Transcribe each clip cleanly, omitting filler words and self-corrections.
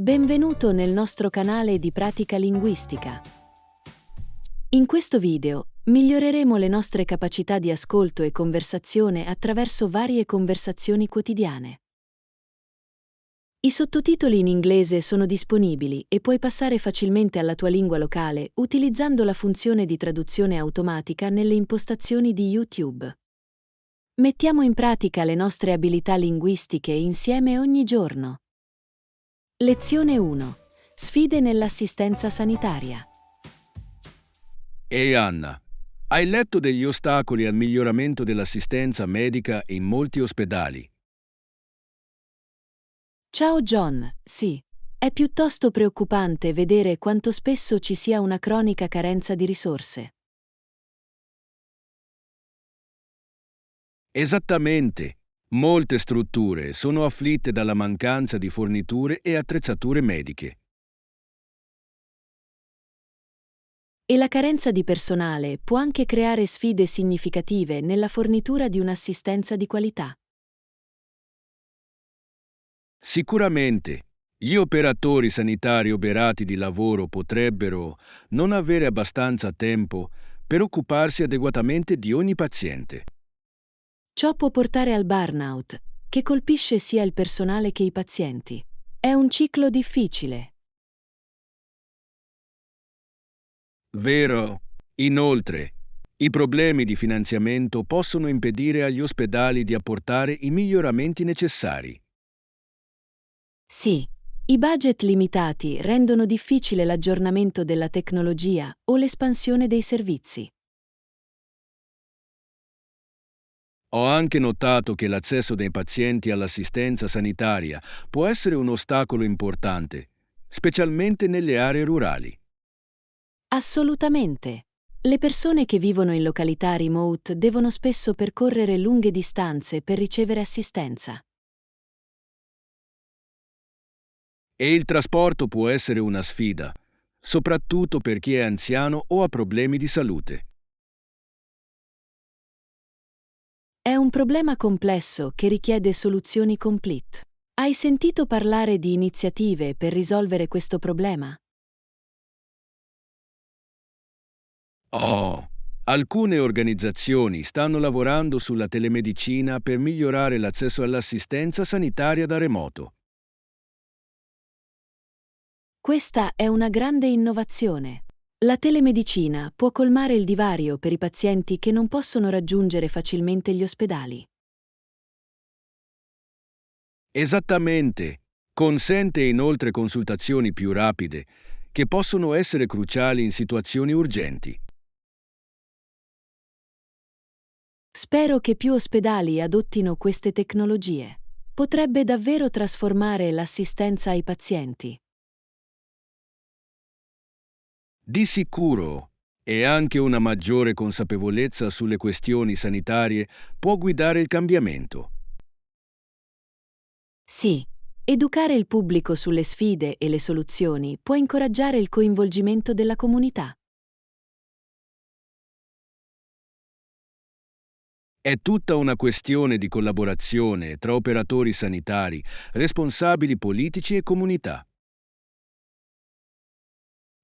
Benvenuto nel nostro canale di pratica linguistica. In questo video miglioreremo le nostre capacità di ascolto e conversazione attraverso varie conversazioni quotidiane. I sottotitoli in inglese sono disponibili e puoi passare facilmente alla tua lingua locale utilizzando la funzione di traduzione automatica nelle impostazioni di YouTube. Mettiamo in pratica le nostre abilità linguistiche insieme ogni giorno. Lezione 1. Sfide nell'assistenza sanitaria. Ehi Anna, hai letto degli ostacoli al miglioramento dell'assistenza medica in molti ospedali? Ciao John, sì. È piuttosto preoccupante vedere quanto spesso ci sia una cronica carenza di risorse. Esattamente. Molte strutture sono afflitte dalla mancanza di forniture e attrezzature mediche. E la carenza di personale può anche creare sfide significative nella fornitura di un'assistenza di qualità. Sicuramente, gli operatori sanitari oberati di lavoro potrebbero non avere abbastanza tempo per occuparsi adeguatamente di ogni paziente. Ciò può portare al burnout, che colpisce sia il personale che i pazienti. È un ciclo difficile. Vero. Inoltre, i problemi di finanziamento possono impedire agli ospedali di apportare i miglioramenti necessari. Sì, i budget limitati rendono difficile l'aggiornamento della tecnologia o l'espansione dei servizi. Ho anche notato che l'accesso dei pazienti all'assistenza sanitaria può essere un ostacolo importante, specialmente nelle aree rurali. Assolutamente. Le persone che vivono in località remote devono spesso percorrere lunghe distanze per ricevere assistenza. E il trasporto può essere una sfida, soprattutto per chi è anziano o ha problemi di salute. È un problema complesso che richiede soluzioni complete. Hai sentito parlare di iniziative per risolvere questo problema? Oh, alcune organizzazioni stanno lavorando sulla telemedicina per migliorare l'accesso all'assistenza sanitaria da remoto. Questa è una grande innovazione. La telemedicina può colmare il divario per i pazienti che non possono raggiungere facilmente gli ospedali. Esattamente. Consente inoltre consultazioni più rapide, che possono essere cruciali in situazioni urgenti. Spero che più ospedali adottino queste tecnologie. Potrebbe davvero trasformare l'assistenza ai pazienti. Di sicuro, e anche una maggiore consapevolezza sulle questioni sanitarie può guidare il cambiamento. Sì, educare il pubblico sulle sfide e le soluzioni può incoraggiare il coinvolgimento della comunità. È tutta una questione di collaborazione tra operatori sanitari, responsabili politici e comunità.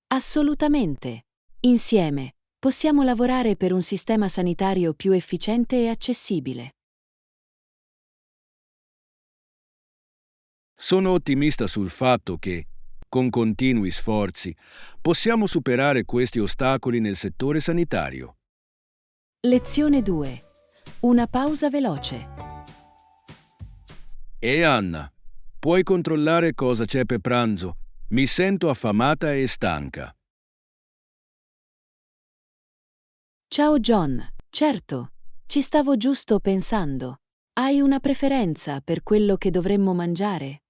Assolutamente. Insieme, possiamo lavorare per un sistema sanitario più efficiente e accessibile. Sono ottimista sul fatto che, con continui sforzi, possiamo superare questi ostacoli nel settore sanitario. Lezione 2. Una pausa veloce. E Anna, puoi controllare cosa c'è per pranzo? Mi sento affamata e stanca. Ciao John, certo, ci stavo giusto pensando. Hai una preferenza per quello che dovremmo mangiare?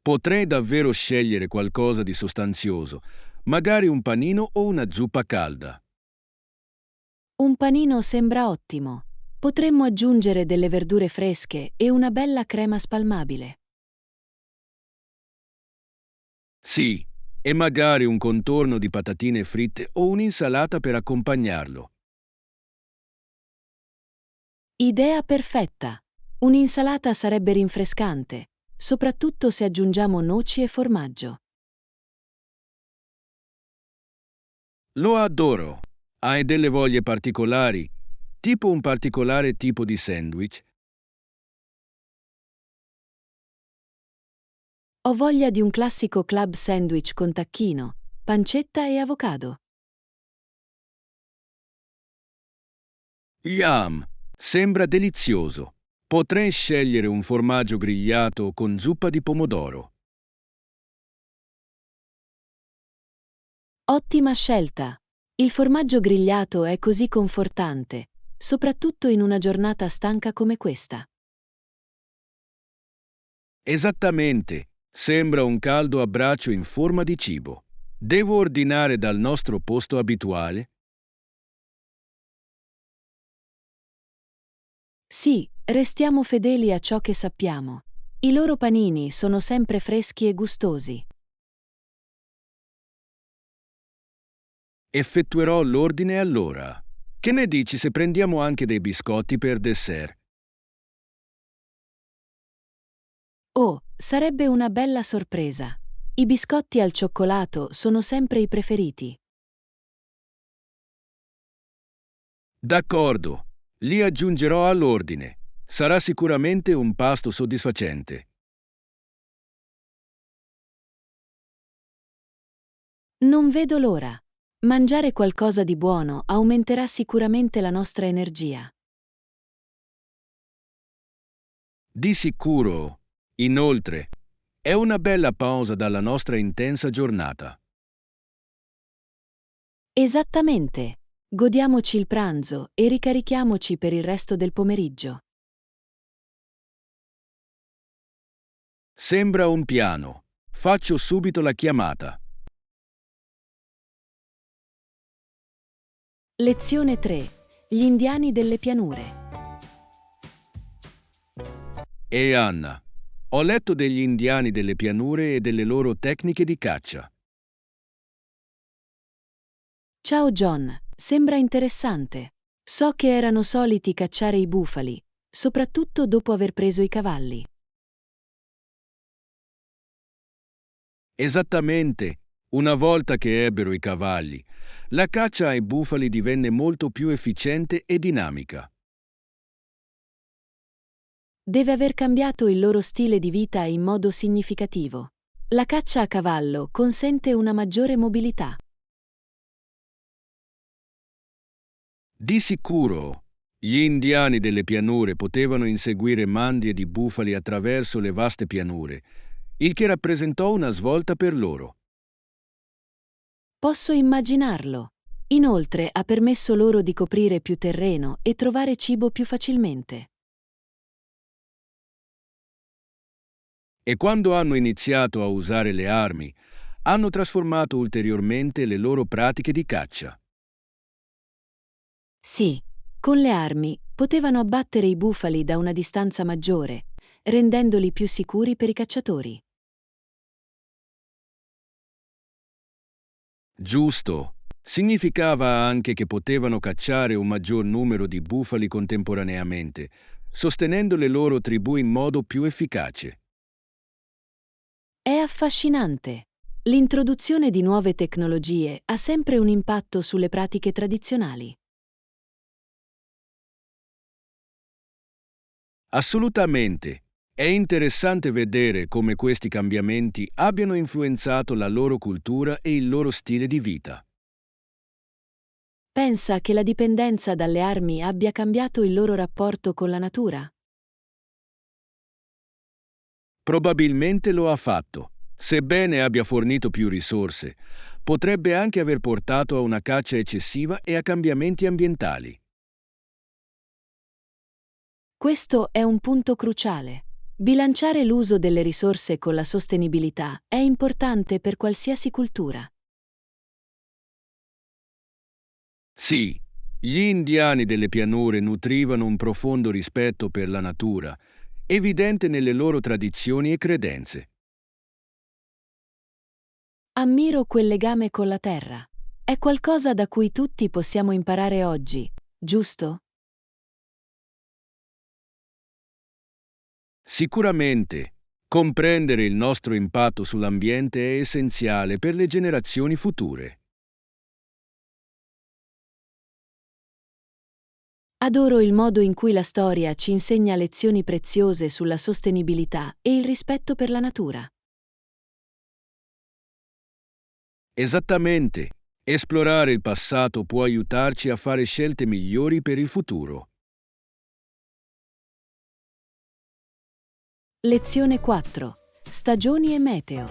Potrei davvero scegliere qualcosa di sostanzioso, magari un panino o una zuppa calda. Un panino sembra ottimo. Potremmo aggiungere delle verdure fresche e una bella crema spalmabile. Sì, e magari un contorno di patatine fritte o un'insalata per accompagnarlo. Idea perfetta. Un'insalata sarebbe rinfrescante, soprattutto se aggiungiamo noci e formaggio. Lo adoro. Hai delle voglie particolari, tipo un particolare tipo di sandwich? Ho voglia di un classico club sandwich con tacchino, pancetta e avocado. Yum! Sembra delizioso. Potrei scegliere un formaggio grigliato con zuppa di pomodoro. Ottima scelta! Il formaggio grigliato è così confortante, soprattutto in una giornata stanca come questa. Esattamente. Sembra un caldo abbraccio in forma di cibo. Devo ordinare dal nostro posto abituale? Sì, restiamo fedeli a ciò che sappiamo. I loro panini sono sempre freschi e gustosi. Effettuerò l'ordine allora. Che ne dici se prendiamo anche dei biscotti per dessert? Oh, sarebbe una bella sorpresa. I biscotti al cioccolato sono sempre i preferiti. D'accordo, li aggiungerò all'ordine. Sarà sicuramente un pasto soddisfacente. Non vedo l'ora. Mangiare qualcosa di buono aumenterà sicuramente la nostra energia. Di sicuro. Inoltre, è una bella pausa dalla nostra intensa giornata. Esattamente. Godiamoci il pranzo e ricarichiamoci per il resto del pomeriggio. Sembra un piano. Faccio subito la chiamata. Lezione 3. Gli indiani delle pianure. E Anna, ho letto degli indiani delle pianure e delle loro tecniche di caccia. Ciao John, sembra interessante. So che erano soliti cacciare i bufali, soprattutto dopo aver preso i cavalli. Esattamente. Una volta che ebbero i cavalli, la caccia ai bufali divenne molto più efficiente e dinamica. Deve aver cambiato il loro stile di vita in modo significativo. La caccia a cavallo consente una maggiore mobilità. Di sicuro, gli indiani delle pianure potevano inseguire mandie di bufali attraverso le vaste pianure, il che rappresentò una svolta per loro. Posso immaginarlo. Inoltre ha permesso loro di coprire più terreno e trovare cibo più facilmente. E quando hanno iniziato a usare le armi, hanno trasformato ulteriormente le loro pratiche di caccia. Sì, con le armi potevano abbattere i bufali da una distanza maggiore, rendendoli più sicuri per i cacciatori. Giusto. Significava anche che potevano cacciare un maggior numero di bufali contemporaneamente, sostenendo le loro tribù in modo più efficace. È affascinante. L'introduzione di nuove tecnologie ha sempre un impatto sulle pratiche tradizionali. Assolutamente. È interessante vedere come questi cambiamenti abbiano influenzato la loro cultura e il loro stile di vita. Pensa che la dipendenza dalle armi abbia cambiato il loro rapporto con la natura? Probabilmente lo ha fatto. Sebbene abbia fornito più risorse, potrebbe anche aver portato a una caccia eccessiva e a cambiamenti ambientali. Questo è un punto cruciale. Bilanciare l'uso delle risorse con la sostenibilità è importante per qualsiasi cultura. Sì, gli indiani delle pianure nutrivano un profondo rispetto per la natura, evidente nelle loro tradizioni e credenze. Ammiro quel legame con la terra. È qualcosa da cui tutti possiamo imparare oggi, giusto? Sicuramente, comprendere il nostro impatto sull'ambiente è essenziale per le generazioni future. Adoro il modo in cui la storia ci insegna lezioni preziose sulla sostenibilità e il rispetto per la natura. Esattamente, esplorare il passato può aiutarci a fare scelte migliori per il futuro. Lezione 4. Stagioni e meteo.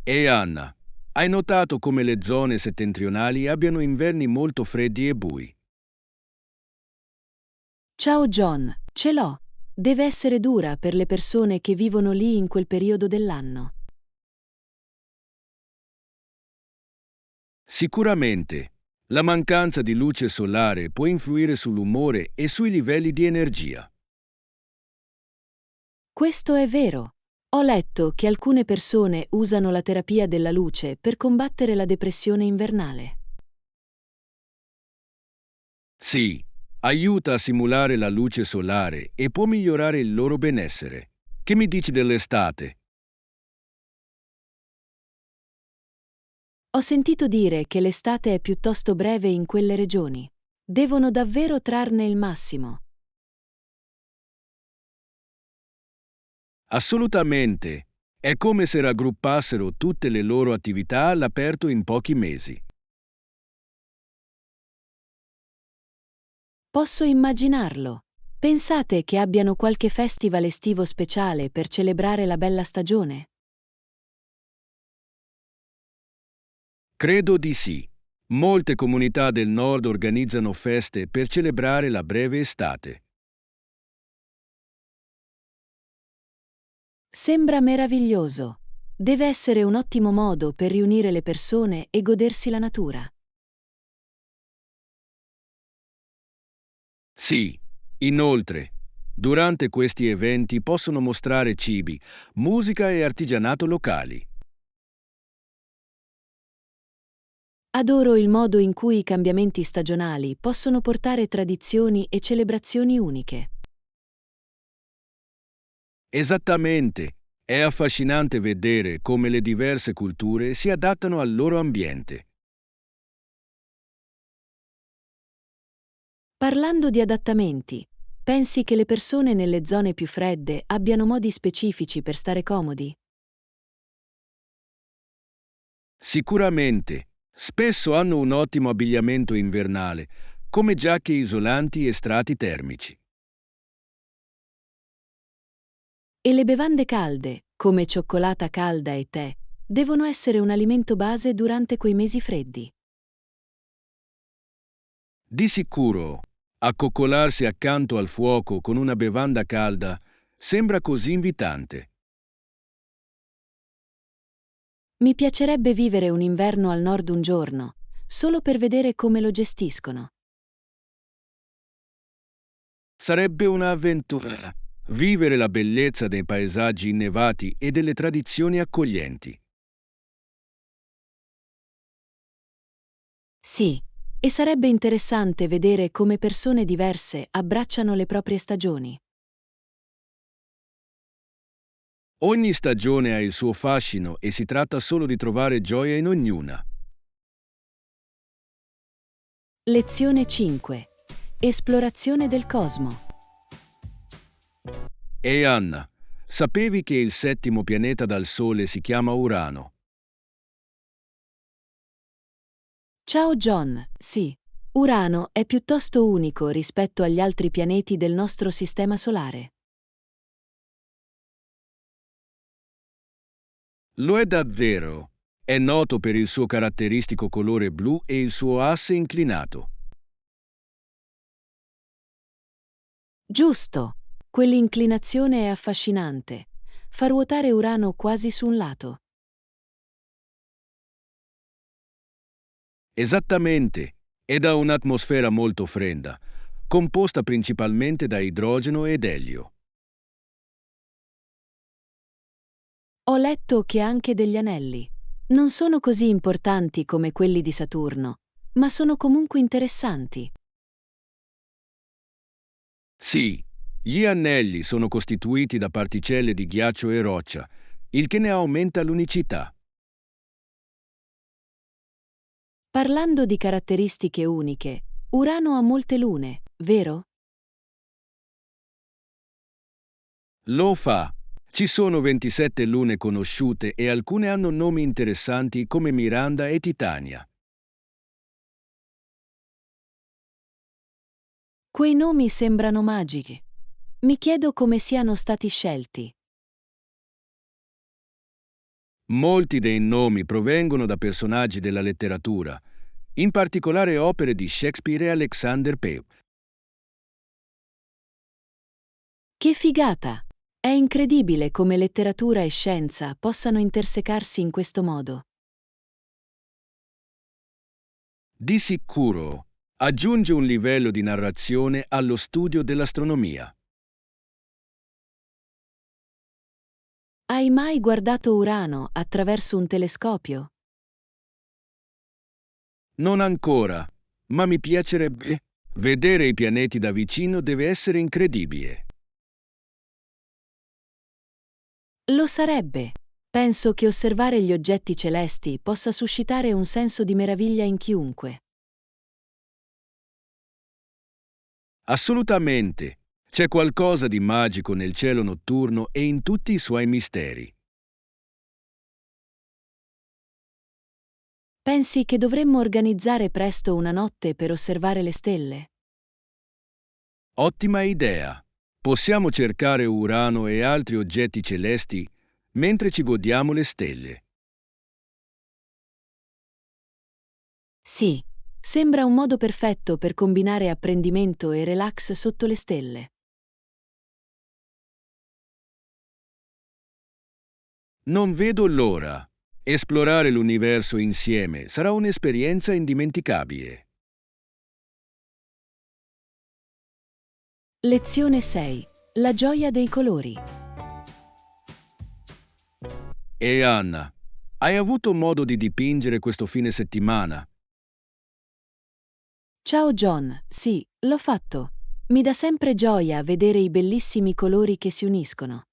E Anna, hai notato come le zone settentrionali abbiano inverni molto freddi e bui? Ciao John, ce l'ho. Deve essere dura per le persone che vivono lì in quel periodo dell'anno. Sicuramente, la mancanza di luce solare può influire sull'umore e sui livelli di energia. Questo è vero. Ho letto che alcune persone usano la terapia della luce per combattere la depressione invernale. Sì, aiuta a simulare la luce solare e può migliorare il loro benessere. Che mi dici dell'estate? Ho sentito dire che l'estate è piuttosto breve in quelle regioni. Devono davvero trarne il massimo. Assolutamente. È come se raggruppassero tutte le loro attività all'aperto in pochi mesi. Posso immaginarlo. Pensate che abbiano qualche festival estivo speciale per celebrare la bella stagione? Credo di sì. Molte comunità del nord organizzano feste per celebrare la breve estate. Sembra meraviglioso. Deve essere un ottimo modo per riunire le persone e godersi la natura. Sì, inoltre, durante questi eventi possono mostrare cibi, musica e artigianato locali. Adoro il modo in cui i cambiamenti stagionali possono portare tradizioni e celebrazioni uniche. Esattamente, è affascinante vedere come le diverse culture si adattano al loro ambiente. Parlando di adattamenti, pensi che le persone nelle zone più fredde abbiano modi specifici per stare comodi? Sicuramente, spesso hanno un ottimo abbigliamento invernale, come giacche isolanti e strati termici. E le bevande calde, come cioccolata calda e tè, devono essere un alimento base durante quei mesi freddi. Di sicuro, accoccolarsi accanto al fuoco con una bevanda calda sembra così invitante. Mi piacerebbe vivere un inverno al nord un giorno, solo per vedere come lo gestiscono. Sarebbe un'avventura. Vivere la bellezza dei paesaggi innevati e delle tradizioni accoglienti. Sì, e sarebbe interessante vedere come persone diverse abbracciano le proprie stagioni. Ogni stagione ha il suo fascino e si tratta solo di trovare gioia in ognuna. Lezione 5. Esplorazione del cosmo. E Anna, sapevi che il settimo pianeta dal Sole si chiama Urano? Ciao John, sì. Urano è piuttosto unico rispetto agli altri pianeti del nostro sistema solare. Lo è davvero. È noto per il suo caratteristico colore blu e il suo asse inclinato. Giusto. Quell'inclinazione è affascinante. Fa ruotare Urano quasi su un lato. Esattamente. Ed ha un'atmosfera molto fredda, composta principalmente da idrogeno ed elio. Ho letto che ha anche degli anelli. Non sono così importanti come quelli di Saturno, ma sono comunque interessanti. Sì, Gli anelli sono costituiti da particelle di ghiaccio e roccia, il che ne aumenta l'unicità. Parlando di caratteristiche uniche, Urano ha molte lune, vero? Lo fa. Ci sono 27 lune conosciute e alcune hanno nomi interessanti come Miranda e Titania. Quei nomi sembrano magici. Mi chiedo come siano stati scelti. Molti dei nomi provengono da personaggi della letteratura, in particolare opere di Shakespeare e Alexander Pope. Che figata! È incredibile come letteratura e scienza possano intersecarsi in questo modo. Di sicuro aggiunge un livello di narrazione allo studio dell'astronomia. Hai mai guardato Urano attraverso un telescopio? Non ancora, ma mi piacerebbe. Vedere i pianeti da vicino deve essere incredibile. Lo sarebbe. Penso che osservare gli oggetti celesti possa suscitare un senso di meraviglia in chiunque. Assolutamente. C'è qualcosa di magico nel cielo notturno e in tutti i suoi misteri. Pensi che dovremmo organizzare presto una notte per osservare le stelle? Ottima idea. Possiamo cercare Urano e altri oggetti celesti mentre ci godiamo le stelle. Sì, sembra un modo perfetto per combinare apprendimento e relax sotto le stelle. Non vedo l'ora. Esplorare l'universo insieme sarà un'esperienza indimenticabile. Lezione 6. La gioia dei colori. E Anna, hai avuto modo di dipingere questo fine settimana? Ciao John, sì, l'ho fatto. Mi dà sempre gioia vedere i bellissimi colori che si uniscono.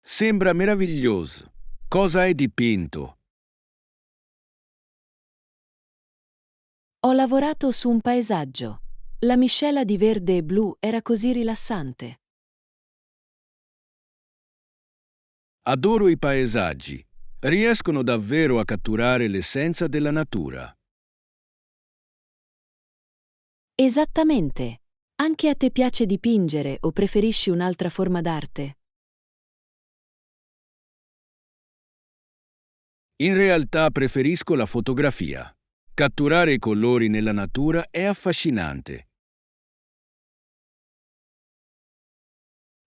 Sembra meraviglioso. Cosa hai dipinto? Ho lavorato su un paesaggio. La miscela di verde e blu era così rilassante. Adoro i paesaggi. Riescono davvero a catturare l'essenza della natura. Esattamente. Anche a te piace dipingere o preferisci un'altra forma d'arte? In realtà preferisco la fotografia. Catturare i colori nella natura è affascinante.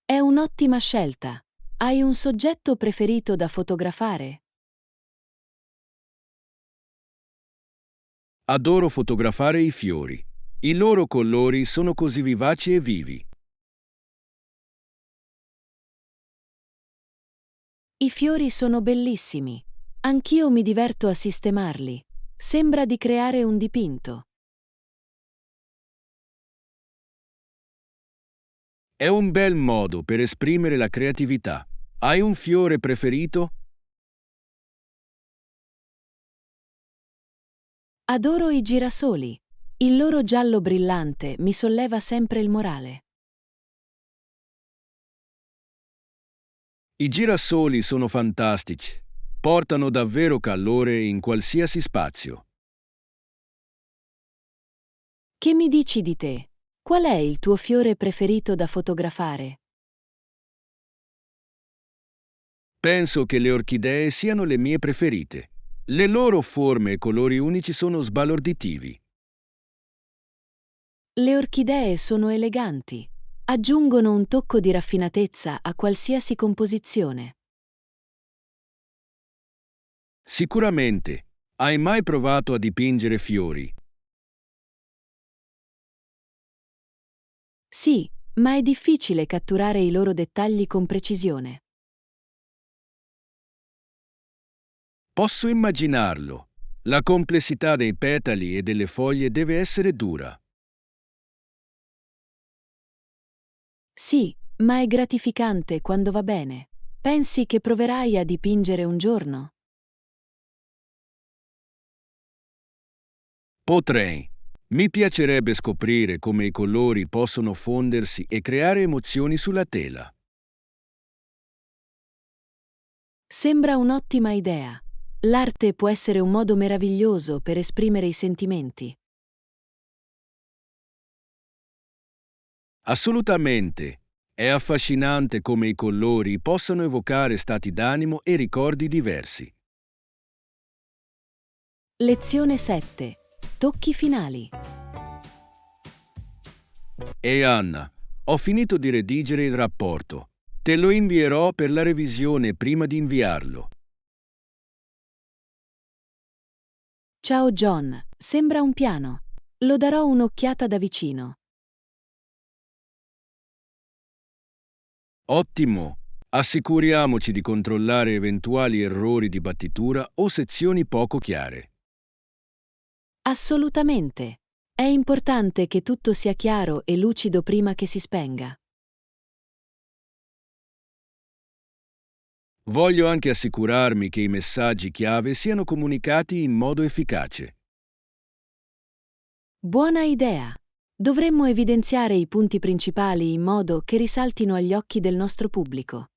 È un'ottima scelta. Hai un soggetto preferito da fotografare? Adoro fotografare i fiori. I loro colori sono così vivaci e vivi. I fiori sono bellissimi. Anch'io mi diverto a sistemarli. Sembra di creare un dipinto. È un bel modo per esprimere la creatività. Hai un fiore preferito? Adoro i girasoli. Il loro giallo brillante mi solleva sempre il morale. I girasoli sono fantastici. Portano davvero calore in qualsiasi spazio. Che mi dici di te? Qual è il tuo fiore preferito da fotografare? Penso che le orchidee siano le mie preferite. Le loro forme e colori unici sono sbalorditivi. Le orchidee sono eleganti. Aggiungono un tocco di raffinatezza a qualsiasi composizione. Sicuramente. Hai mai provato a dipingere fiori? Sì, ma è difficile catturare i loro dettagli con precisione. Posso immaginarlo. La complessità dei petali e delle foglie deve essere dura. Sì, ma è gratificante quando va bene. Pensi che proverai a dipingere un giorno? Potrei. Mi piacerebbe scoprire come i colori possono fondersi e creare emozioni sulla tela. Sembra un'ottima idea. L'arte può essere un modo meraviglioso per esprimere i sentimenti. Assolutamente. È affascinante come i colori possano evocare stati d'animo e ricordi diversi. Lezione 7. Tocchi finali. E Anna, ho finito di redigere il rapporto. Te lo invierò per la revisione prima di inviarlo. Ciao John, sembra un piano. Lo darò un'occhiata da vicino. Ottimo. Assicuriamoci di controllare eventuali errori di battitura o sezioni poco chiare. Assolutamente. È importante che tutto sia chiaro e lucido prima che si spenga. Voglio anche assicurarmi che i messaggi chiave siano comunicati in modo efficace. Buona idea. Dovremmo evidenziare i punti principali in modo che risaltino agli occhi del nostro pubblico.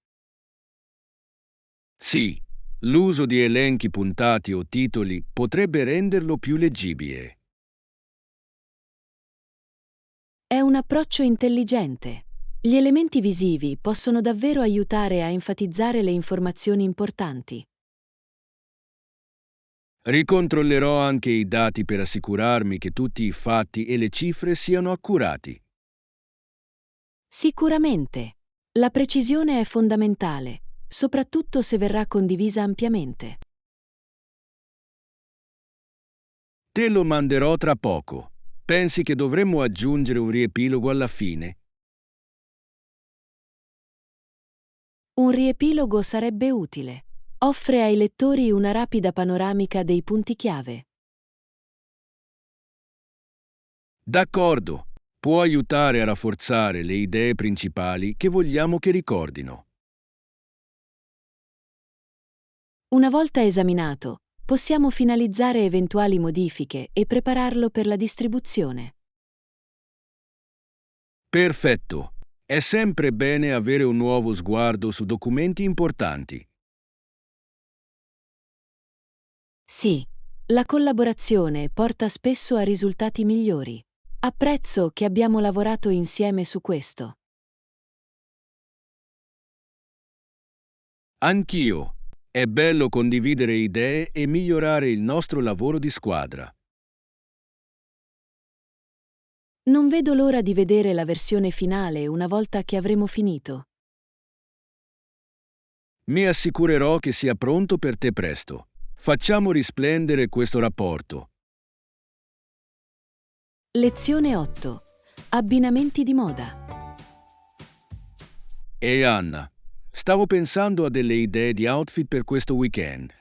Sì, l'uso di elenchi puntati o titoli potrebbe renderlo più leggibile. È un approccio intelligente. Gli elementi visivi possono davvero aiutare a enfatizzare le informazioni importanti. Ricontrollerò anche i dati per assicurarmi che tutti i fatti e le cifre siano accurati. Sicuramente. La precisione è fondamentale, soprattutto se verrà condivisa ampiamente. Te lo manderò tra poco. Pensi che dovremmo aggiungere un riepilogo alla fine? Un riepilogo sarebbe utile. Offre ai lettori una rapida panoramica dei punti chiave. D'accordo. Può aiutare a rafforzare le idee principali che vogliamo che ricordino. Una volta esaminato, possiamo finalizzare eventuali modifiche e prepararlo per la distribuzione. Perfetto. È sempre bene avere un nuovo sguardo su documenti importanti. Sì, la collaborazione porta spesso a risultati migliori. Apprezzo che abbiamo lavorato insieme su questo. Anch'io. È bello condividere idee e migliorare il nostro lavoro di squadra. Non vedo l'ora di vedere la versione finale una volta che avremo finito. Mi assicurerò che sia pronto per te presto. Facciamo risplendere questo rapporto. Lezione 8. Abbinamenti di moda. E Anna, stavo pensando a delle idee di outfit per questo weekend.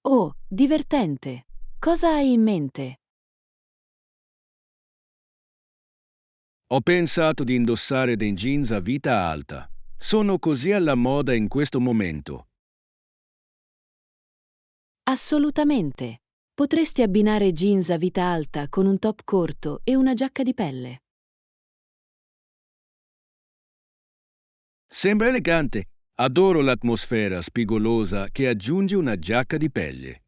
Oh, divertente. Cosa hai in mente? Ho pensato di indossare dei jeans a vita alta. Sono così alla moda in questo momento. Assolutamente. Potresti abbinare jeans a vita alta con un top corto e una giacca di pelle. Sembra elegante. Adoro l'atmosfera spigolosa che aggiunge una giacca di pelle.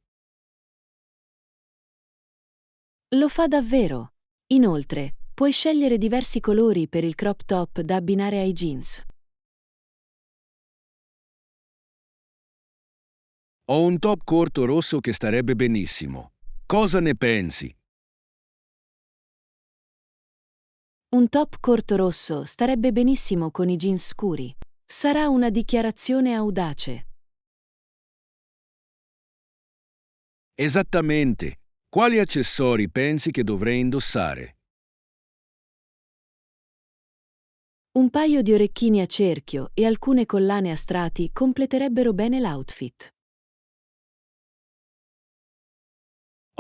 Lo fa davvero. Inoltre, puoi scegliere diversi colori per il crop top da abbinare ai jeans. Ho un top corto rosso che starebbe benissimo. Cosa ne pensi? Un top corto rosso starebbe benissimo con i jeans scuri. Sarà una dichiarazione audace. Esattamente. Quali accessori pensi che dovrei indossare? Un paio di orecchini a cerchio e alcune collane a strati completerebbero bene l'outfit.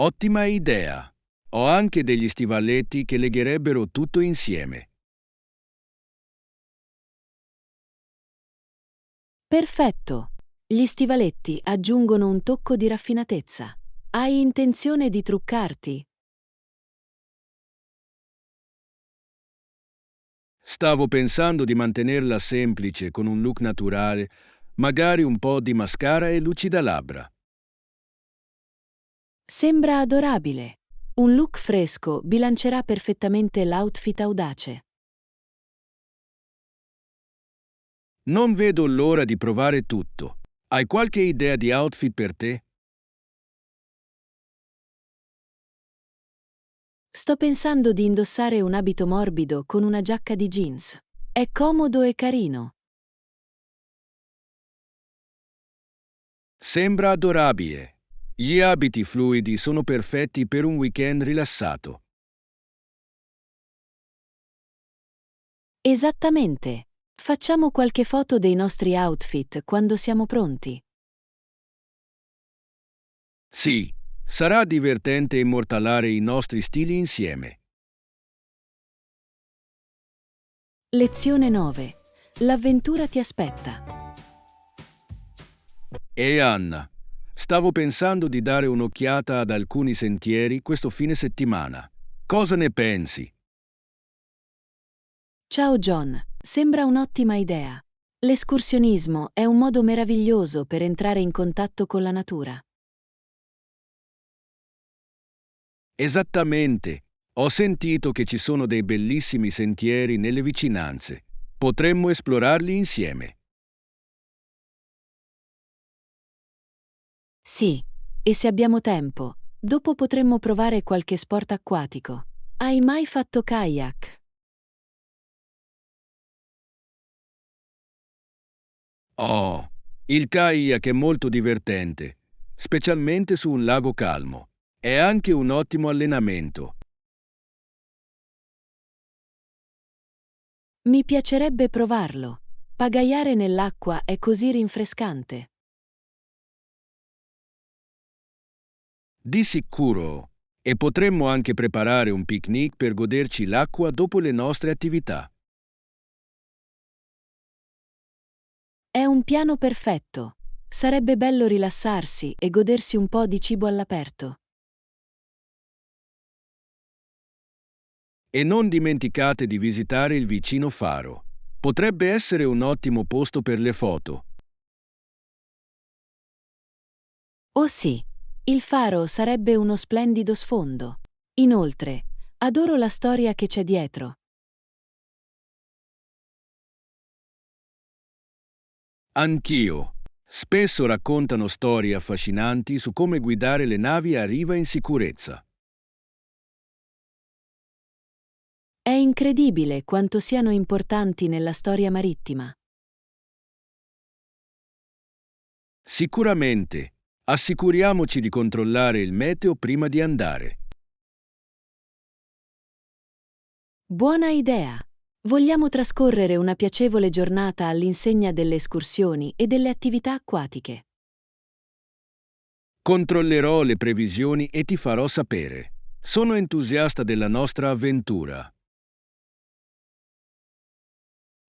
Ottima idea. Ho anche degli stivaletti che legherebbero tutto insieme. Perfetto! Gli stivaletti aggiungono un tocco di raffinatezza. Hai intenzione di truccarti? Stavo pensando di mantenerla semplice con un look naturale, magari un po' di mascara e lucida labbra. Sembra adorabile. Un look fresco bilancerà perfettamente l'outfit audace. Non vedo l'ora di provare tutto. Hai qualche idea di outfit per te? Sto pensando di indossare un abito morbido con una giacca di jeans. È comodo e carino. Sembra adorabile. Gli abiti fluidi sono perfetti per un weekend rilassato. Esattamente. Facciamo qualche foto dei nostri outfit quando siamo pronti. Sì, sarà divertente immortalare i nostri stili insieme. Lezione 9. L'avventura ti aspetta. E Anna, stavo pensando di dare un'occhiata ad alcuni sentieri questo fine settimana. Cosa ne pensi? Ciao John, sembra un'ottima idea. L'escursionismo è un modo meraviglioso per entrare in contatto con la natura. Esattamente. Ho sentito che ci sono dei bellissimi sentieri nelle vicinanze. Potremmo esplorarli insieme. Sì, e se abbiamo tempo, dopo potremmo provare qualche sport acquatico. Hai mai fatto kayak? Oh, il kayak è molto divertente, specialmente su un lago calmo. È anche un ottimo allenamento. Mi piacerebbe provarlo. Pagaiare nell'acqua è così rinfrescante. Di sicuro. E potremmo anche preparare un picnic per goderci l'acqua dopo le nostre attività. È un piano perfetto. Sarebbe bello rilassarsi e godersi un po' di cibo all'aperto. E non dimenticate di visitare il vicino faro. Potrebbe essere un ottimo posto per le foto. Oh sì, il faro sarebbe uno splendido sfondo. Inoltre, adoro la storia che c'è dietro. Anch'io. Spesso raccontano storie affascinanti su come guidare le navi a riva in sicurezza. È incredibile quanto siano importanti nella storia marittima. Sicuramente. Assicuriamoci di controllare il meteo prima di andare. Buona idea! Vogliamo trascorrere una piacevole giornata all'insegna delle escursioni e delle attività acquatiche. Controllerò le previsioni e ti farò sapere. Sono entusiasta della nostra avventura.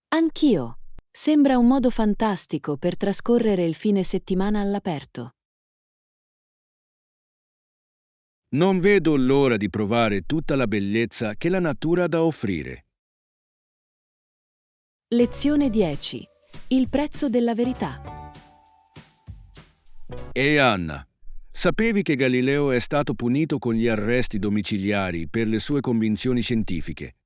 Anch'io. Sembra un modo fantastico per trascorrere il fine settimana all'aperto. Non vedo l'ora di provare tutta la bellezza che la natura ha da offrire. Lezione 10. Il prezzo della verità. E Anna, sapevi che Galileo è stato punito con gli arresti domiciliari per le sue convinzioni scientifiche?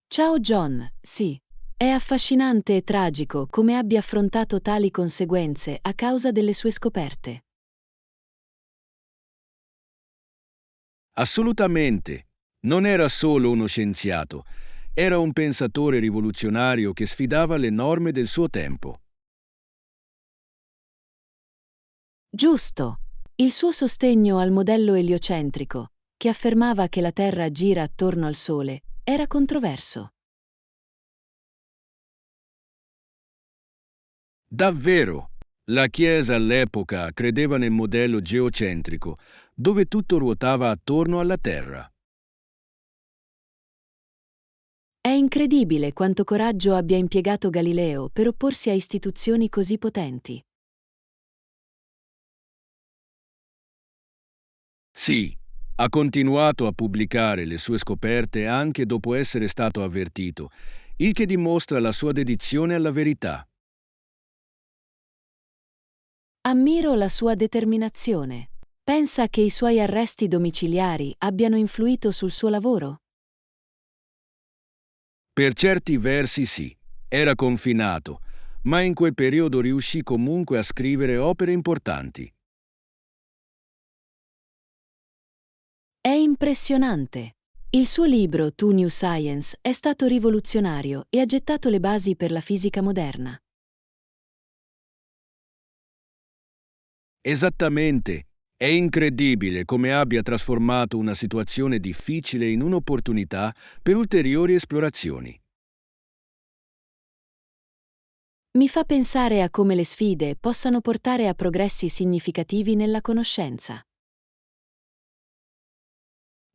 Ciao John, sì. È affascinante e tragico come abbia affrontato tali conseguenze a causa delle sue scoperte. Assolutamente. Non era solo uno scienziato, era un pensatore rivoluzionario che sfidava le norme del suo tempo. Giusto. Il suo sostegno al modello eliocentrico, che affermava che la Terra gira attorno al Sole, era controverso. Davvero, la Chiesa all'epoca credeva nel modello geocentrico, dove tutto ruotava attorno alla Terra. È incredibile quanto coraggio abbia impiegato Galileo per opporsi a istituzioni così potenti. Sì, ha continuato a pubblicare le sue scoperte anche dopo essere stato avvertito, il che dimostra la sua dedizione alla verità. Ammiro la sua determinazione. Pensa che i suoi arresti domiciliari abbiano influito sul suo lavoro? Per certi versi sì, era confinato, ma in quel periodo riuscì comunque a scrivere opere importanti. È impressionante. Il suo libro To New Science è stato rivoluzionario e ha gettato le basi per la fisica moderna. Esattamente. È incredibile come abbia trasformato una situazione difficile in un'opportunità per ulteriori esplorazioni. Mi fa pensare a come le sfide possano portare a progressi significativi nella conoscenza.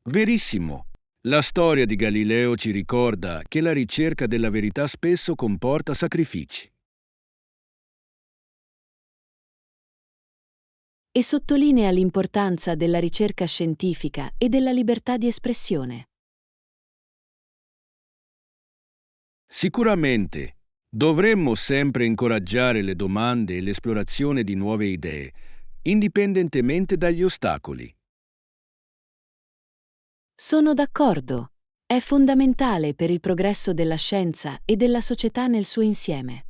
Verissimo. La storia di Galileo ci ricorda che la ricerca della verità spesso comporta sacrifici. E sottolinea l'importanza della ricerca scientifica e della libertà di espressione. Sicuramente dovremmo sempre incoraggiare le domande e l'esplorazione di nuove idee, indipendentemente dagli ostacoli. Sono d'accordo. È fondamentale per il progresso della scienza e della società nel suo insieme.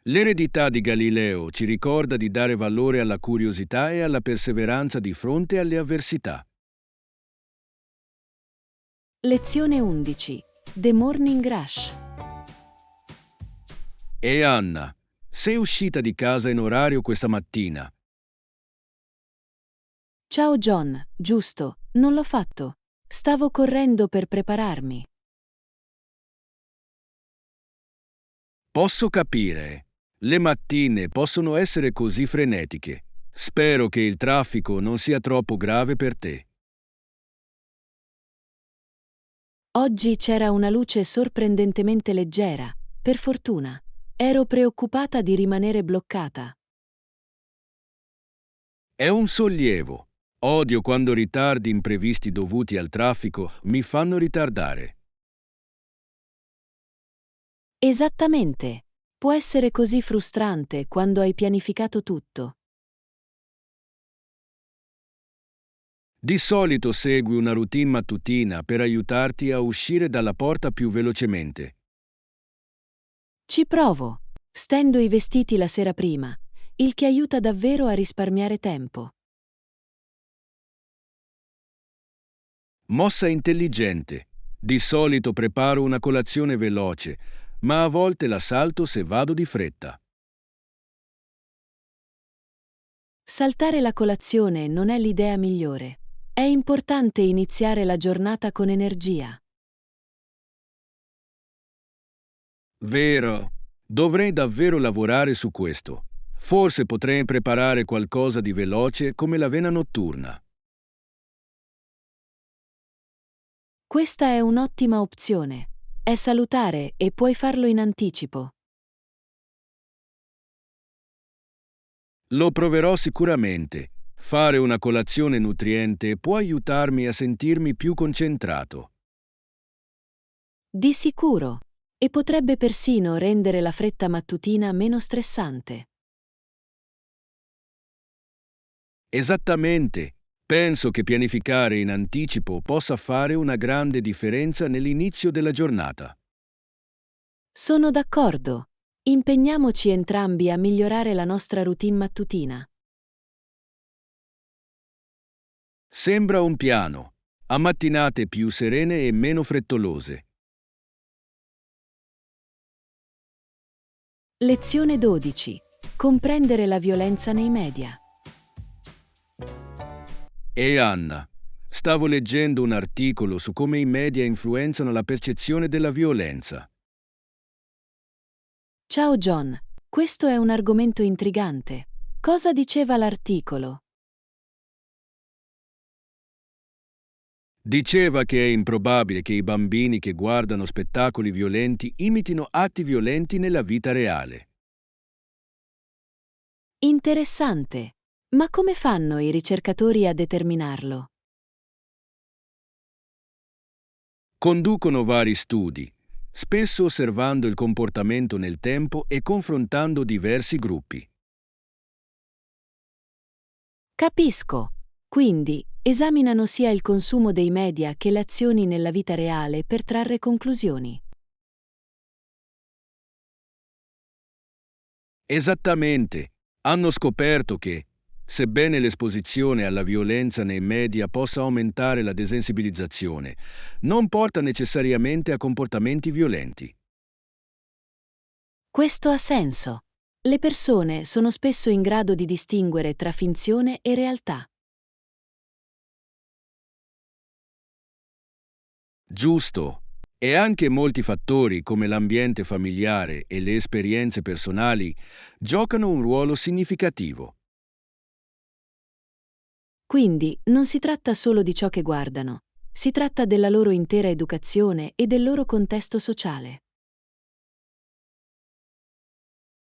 L'eredità di Galileo ci ricorda di dare valore alla curiosità e alla perseveranza di fronte alle avversità. Lezione 11. The Morning Rush. E Anna, sei uscita di casa in orario questa mattina? Ciao John, giusto, non l'ho fatto. Stavo correndo per prepararmi. Posso capire. Le mattine possono essere così frenetiche. Spero che il traffico non sia troppo grave per te. Oggi c'era una luce sorprendentemente leggera, per fortuna. Ero preoccupata di rimanere bloccata. È un sollievo. Odio quando ritardi imprevisti dovuti al traffico mi fanno ritardare. Esattamente. Può essere così frustrante quando hai pianificato tutto. Di solito segui una routine mattutina per aiutarti a uscire dalla porta più velocemente. Ci provo. Stendo i vestiti la sera prima, il che aiuta davvero a risparmiare tempo. Mossa intelligente. Di solito preparo una colazione veloce, ma a volte la salto se vado di fretta. Saltare la colazione non è l'idea migliore. È importante iniziare la giornata con energia. Vero. Dovrei davvero lavorare su questo. Forse potrei preparare qualcosa di veloce come l'avena notturna. Questa è un'ottima opzione. È salutare e puoi farlo in anticipo. Lo proverò sicuramente. Fare una colazione nutriente può aiutarmi a sentirmi più concentrato. Di sicuro. E potrebbe persino rendere la fretta mattutina meno stressante. Esattamente. Penso che pianificare in anticipo possa fare una grande differenza nell'inizio della giornata. Sono d'accordo. Impegniamoci entrambi a migliorare la nostra routine mattutina. Sembra un piano. A mattinate più serene e meno frettolose. Lezione 12. Comprendere la violenza nei media. E Anna, stavo leggendo un articolo su come i media influenzano la percezione della violenza. Ciao John, questo è un argomento intrigante. Cosa diceva l'articolo? Diceva che è improbabile che i bambini che guardano spettacoli violenti imitino atti violenti nella vita reale. Interessante. Ma come fanno i ricercatori a determinarlo? Conducono vari studi, spesso osservando il comportamento nel tempo e confrontando diversi gruppi. Capisco. Quindi, esaminano sia il consumo dei media che le azioni nella vita reale per trarre conclusioni. Esattamente. Hanno scoperto che, sebbene l'esposizione alla violenza nei media possa aumentare la desensibilizzazione, non porta necessariamente a comportamenti violenti. Questo ha senso. Le persone sono spesso in grado di distinguere tra finzione e realtà. Giusto. E anche molti fattori come l'ambiente familiare e le esperienze personali giocano un ruolo significativo. Quindi non si tratta solo di ciò che guardano, si tratta della loro intera educazione e del loro contesto sociale.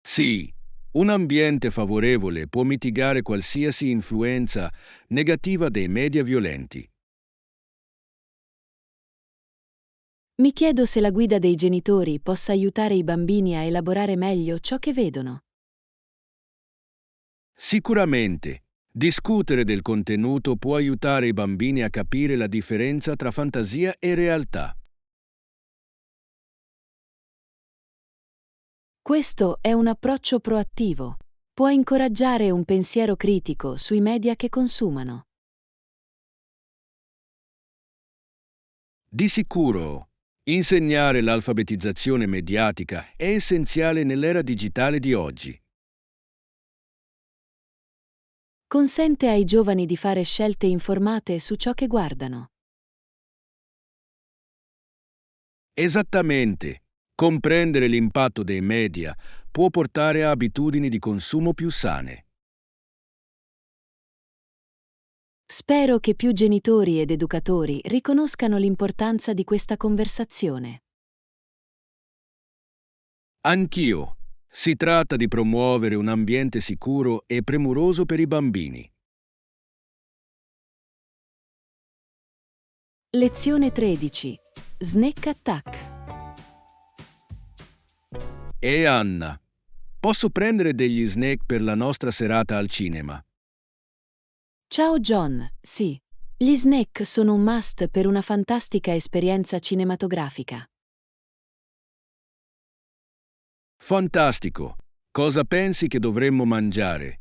Sì, un ambiente favorevole può mitigare qualsiasi influenza negativa dei media violenti. Mi chiedo se la guida dei genitori possa aiutare i bambini a elaborare meglio ciò che vedono. Sicuramente, discutere del contenuto può aiutare i bambini a capire la differenza tra fantasia e realtà. Questo è un approccio proattivo. Può incoraggiare un pensiero critico sui media che consumano. Di sicuro, insegnare l'alfabetizzazione mediatica è essenziale nell'era digitale di oggi. Consente ai giovani di fare scelte informate su ciò che guardano. Esattamente, comprendere l'impatto dei media può portare a abitudini di consumo più sane. Spero che più genitori ed educatori riconoscano l'importanza di questa conversazione. Anch'io. Si tratta di promuovere un ambiente sicuro e premuroso per i bambini. Lezione 13. Snack Attack. E Anna, posso prendere degli snack per la nostra serata al cinema? Ciao John, sì. Gli snack sono un must per una fantastica esperienza cinematografica. Fantastico. Cosa pensi che dovremmo mangiare?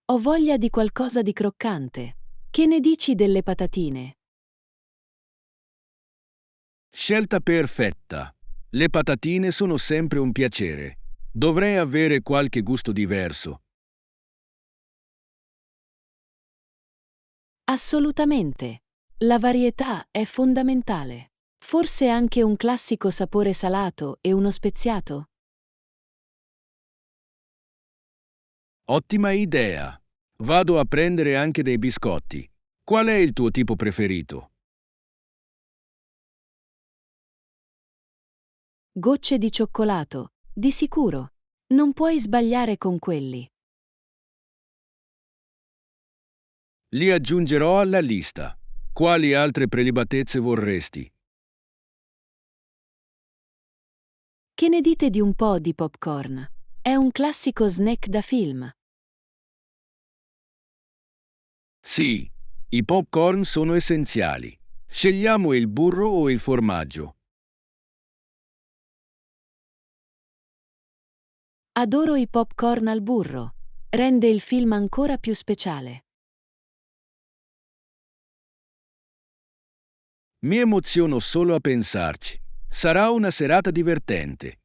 Ho voglia di qualcosa di croccante. Che ne dici delle patatine? Scelta perfetta. Le patatine sono sempre un piacere. Dovrei avere qualche gusto diverso. Assolutamente. La varietà è fondamentale. Forse anche un classico sapore salato e uno speziato? Ottima idea. Vado a prendere anche dei biscotti. Qual è il tuo tipo preferito? Gocce di cioccolato, di sicuro. Non puoi sbagliare con quelli. Li aggiungerò alla lista. Quali altre prelibatezze vorresti? Che ne dite di un po' di popcorn? È un classico snack da film. Sì, i popcorn sono essenziali. Scegliamo il burro o il formaggio. Adoro i popcorn al burro. Rende il film ancora più speciale. Mi emoziono solo a pensarci. Sarà una serata divertente.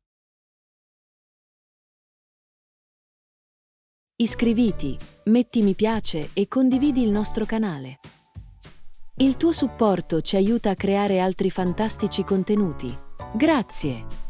Iscriviti, metti mi piace e condividi il nostro canale. Il tuo supporto ci aiuta a creare altri fantastici contenuti. Grazie!